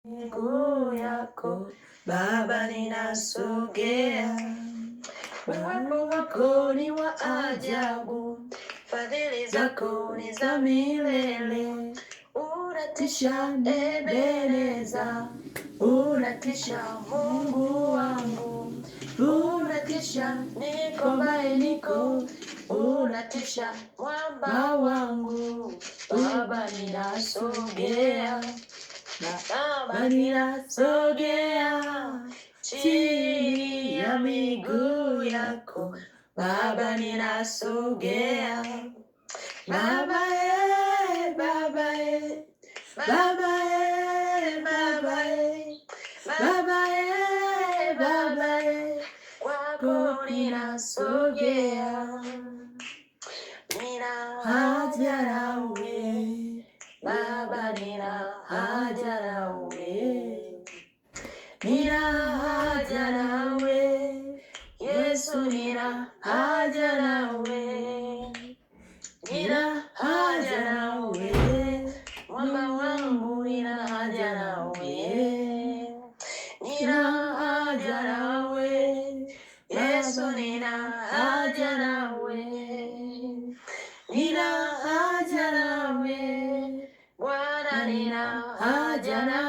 miguu yako Baba, ninasogea. Uwepo wako ni wa ajabu, fadhili zako ni za milele. Unatisha Ebeneza, unatisha Mungu wangu, unatisha niko ambaye niko, unatisha mwamba wangu. Baba, ninasogea, Baba, ninasogea chini ya miguu yako Baba, ninasogea. Baba, Baba, Baba, Baba, Baba, Baba, kwako ninasogea. Nina haja nawe Baba, nina haja nawe, nina haja nawe Yesu, nina haja nawe, nina haja nawe mwamba wangu, nina haja nawe, nina haja nawe Yesu, nina haja nawe.